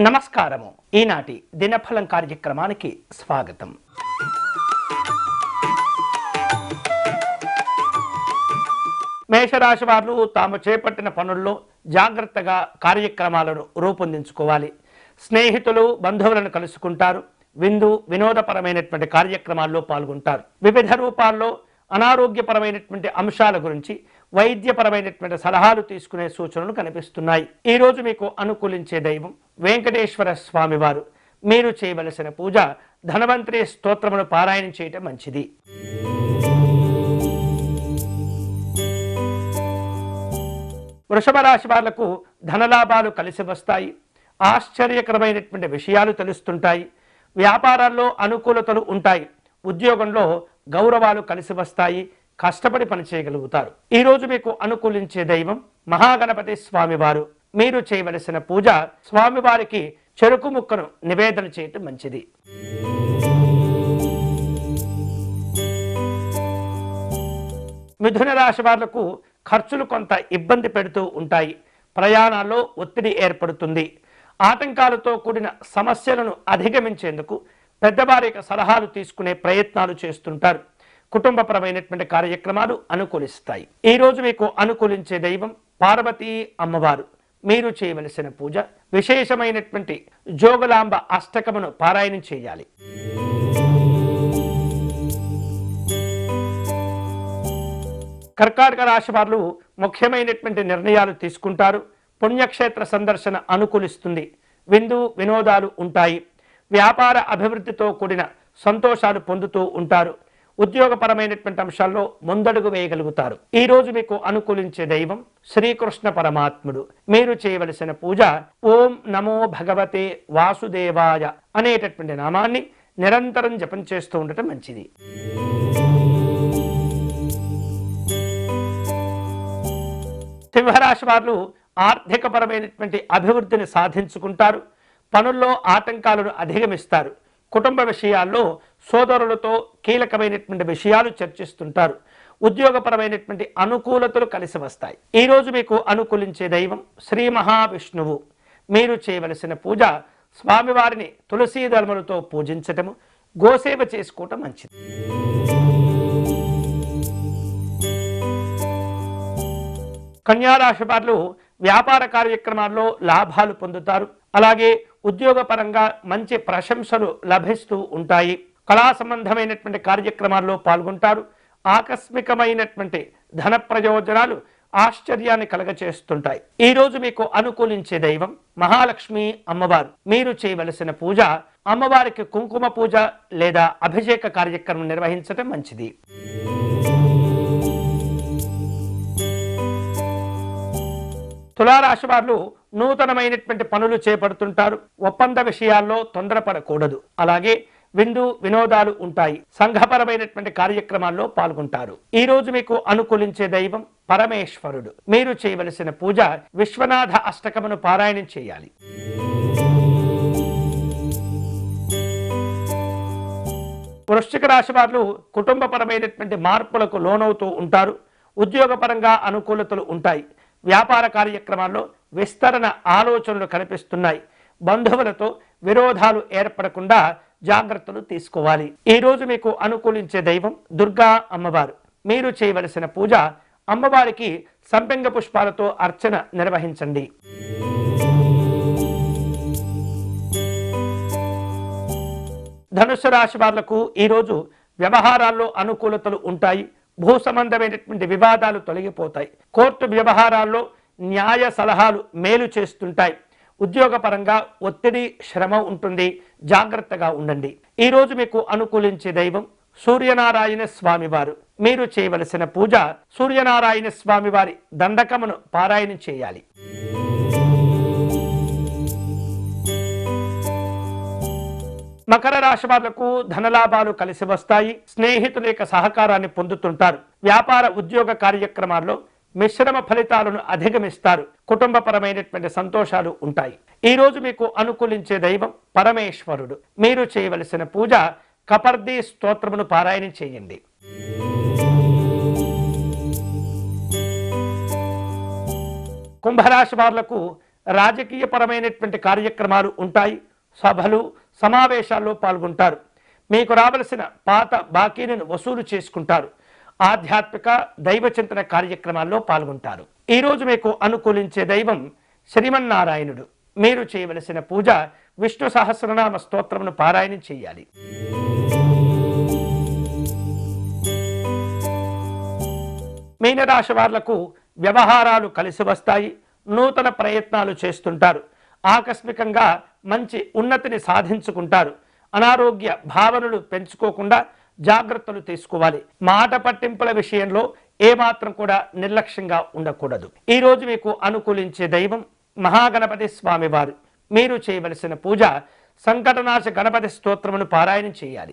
నమస్కారము. ఈనాటి దినఫలం కార్యక్రమానికి స్వాగతం. మేషరాశి వారు తాము చేపట్టిన పనుల్లో జాగ్రత్తగా కార్యక్రమాలను రూపొందించుకోవాలి. స్నేహితులు బంధువులను కలుసుకుంటారు. వినోదపరమైనటువంటి కార్యక్రమాల్లో పాల్గొంటారు. వివిధ రూపాల్లో అనారోగ్యపరమైనటువంటి అంశాల గురించి వైద్యపరమైనటువంటి సలహాలు తీసుకునే సూచనలు కనిపిస్తున్నాయి. ఈ రోజు మీకు అనుకూలించే దైవం వెంకటేశ్వర స్వామి వారు. మీరు చేయవలసిన పూజ ధన్వంతరి స్తోత్రమును పారాయణం చేయటం మంచిది. వృషభ రాశి వాళ్లకు ధనలాభాలు కలిసి వస్తాయి. ఆశ్చర్యకరమైనటువంటి విషయాలు తెలుస్తుంటాయి. వ్యాపారాల్లో అనుకూలతలు ఉంటాయి. ఉద్యోగంలో గౌరవాలు కలిసి వస్తాయి. కష్టపడి పనిచేయగలుగుతారు. ఈ రోజు మీకు అనుకూలించే దైవం మహాగణపతి స్వామివారు. మీరు చేయవలసిన పూజ స్వామివారికి చెరుకు ముక్కను నివేదన చేయటం మంచిది. మిథున రాశి వాళ్లకు ఖర్చులు కొంత ఇబ్బంది పెడుతూ ఉంటాయి. ప్రయాణాల్లో ఒత్తిడి ఏర్పడుతుంది. ఆటంకాలతో కూడిన సమస్యలను అధిగమించేందుకు పెద్దవారి సలహాలు తీసుకునే ప్రయత్నాలు చేస్తుంటారు. కుటుంబపరమైనటువంటి కార్యక్రమాలు అనుకూలిస్తాయి. ఈ రోజు మీకు అనుకూలించే దైవం పార్వతీ అమ్మవారు. మీరు చేయవలసిన పూజ విశేషమైనటువంటి జోగులాంబ అష్టకమును పారాయణం చేయాలి. కర్కాటక రాశి వారు ముఖ్యమైనటువంటి నిర్ణయాలు తీసుకుంటారు. పుణ్యక్షేత్ర సందర్శన అనుకూలిస్తుంది. వినోదాలు ఉంటాయి. వ్యాపార అభివృద్ధితో కూడిన సంతోషాలు పొందుతూ ఉంటారు. ఉద్యోగపరమైనటువంటి అంశాల్లో ముందడుగు వేయగలుగుతారు. ఈ రోజు మీకు అనుకూలించే దైవం శ్రీకృష్ణ పరమాత్ముడు. మీరు చేయవలసిన పూజ ఓం నమో భగవతే వాసుదేవాయ అనేటటువంటి నామాన్ని నిరంతరం జపం చేస్తూ ఉండటం మంచిది. సింహరాశి వారు ఆర్థికపరమైనటువంటి అభివృద్ధిని సాధించుకుంటారు. పనుల్లో ఆటంకాలను అధిగమిస్తారు. కుటుంబ విషయాల్లో సోదరులతో కీలకమైనటువంటి విషయాలు చర్చిస్తుంటారు. ఉద్యోగపరమైనటువంటి అనుకూలతలు కలిసి వస్తాయి. ఈ రోజు మీకు అనుకూలించే దైవం శ్రీ మహావిష్ణువు. మీరు చేయవలసిన పూజ స్వామివారిని తులసీ దళములతో పూజించటము, గోసేవ చేసుకోవటం మంచిది. కన్యారాశి వారు వ్యాపార కార్యక్రమాల్లో లాభాలు పొందుతారు. అలాగే ఉద్యోగపరంగా మంచి ప్రశంసలు లభిస్తూ ఉంటాయి. కళా సంబంధమైనటువంటి కార్యక్రమాల్లో పాల్గొంటారు. ఆకస్మికమైనటువంటి ధన ప్రయోజనాలు ఆశ్చర్యాన్ని కలగచేస్తుంటాయి. ఈ రోజు మీకు అనుకూలించే దైవం మహాలక్ష్మి అమ్మవారు. మీరు చేయవలసిన పూజ అమ్మవారికి కుంకుమ పూజ లేదా అభిషేక కార్యక్రమం నిర్వహించడం మంచిది. తులారాశి వారు నూతనమైనటువంటి పనులు చేపడుతుంటారు. ఒప్పంద విషయాల్లో తొందరపడకూడదు. అలాగే వినోదాలు ఉంటాయి. సంఘపరమైనటువంటి కార్యక్రమాల్లో పాల్గొంటారు. ఈ రోజు మీకు అనుకూలించే దైవం పరమేశ్వరుడు. మీరు చేయవలసిన పూజ విశ్వనాథ అష్టకమును పారాయణం చేయాలి. వృశ్చిక రాశి వారు కుటుంబపరమైనటువంటి మార్పులకు లోనవుతూ ఉంటారు. ఉద్యోగపరంగా అనుకూలతలు ఉంటాయి. వ్యాపార కార్యక్రమాల్లో విస్తరణ ఆలోచనలు కనిపిస్తున్నాయి. బంధువులతో విరోధాలు ఏర్పడకుండా జాగ్రత్తలు తీసుకోవాలి. ఈ రోజు మీకు అనుకూలించే దైవం దుర్గా అమ్మవారు. మీరు చేయవలసిన పూజ అమ్మవారికి సంపెంగ పుష్పాలతో అర్చన నిర్వహించండి. ధనుస్సు రాశి వాళ్లకు ఈరోజు వ్యవహారాల్లో అనుకూలతలు ఉంటాయి. భూ సంబంధమైనటువంటి వివాదాలు తొలగిపోతాయి. కోర్టు వ్యవహారాల్లో న్యాయ సలహాలు మేలు చేస్తుంటాయి. ఉద్యోగపరంగా ఒత్తిడి శ్రమ ఉంటుంది. జాగ్రత్తగా ఉండండి. ఈ రోజు మీకు అనుకూలించే దైవం సూర్యనారాయణ స్వామివారు. మీరు చేయవలసిన పూజ సూర్యనారాయణ స్వామివారి దండకమును పారాయణం చేయాలి. మకర రాశి వాళ్లకు ధనలాభాలు కలిసి వస్తాయి. స్నేహితుల యొక్క సహకారాన్ని పొందుతుంటారు. వ్యాపార ఉద్యోగ కార్యక్రమాల్లో మిశ్రమ ఫలితాలను అధిగమిస్తారు. కుటుంబపరమైనటువంటి సంతోషాలు ఉంటాయి. ఈ రోజు మీకు అనుకూలించే దైవం పరమేశ్వరుడు. మీరు చేయవలసిన పూజ కపర్ది స్తోత్రమును పారాయణం చేయండి. కుంభరాశి వాళ్లకు రాజకీయపరమైనటువంటి కార్యక్రమాలు ఉంటాయి. సభలు సమావేశాల్లో పాల్గొంటారు. మీకు రావలసిన పాత బాకీలను వసూలు చేసుకుంటారు. ఆధ్యాత్మిక దైవచింతన కార్యక్రమాల్లో పాల్గొంటారు. ఈరోజు మీకు అనుకూలించే దైవం శ్రీమన్నారాయణుడు. మీరు చేయవలసిన పూజ విష్ణు సహస్రనామ స్తోత్రమును పారాయణం చేయాలి. మీనరాశి వాళ్లకు వ్యవహారాలు కలిసి వస్తాయి. నూతన ప్రయత్నాలు చేస్తుంటారు. ఆకస్మికంగా మంచి ఉన్నతిని సాధించుకుంటారు. అనారోగ్య భావనలు పెంచుకోకుండా జాగ్రత్తలు తీసుకోవాలి. మాట పట్టింపుల విషయంలో ఏమాత్రం కూడా నిర్లక్ష్యంగా ఉండకూడదు. ఈరోజు మీకు అనుకూలించే దైవం మహాగణపతి స్వామివారు. మీరు చేయవలసిన పూజ సంకటనాశ గణపతి స్తోత్రమును పారాయణం చేయాలి.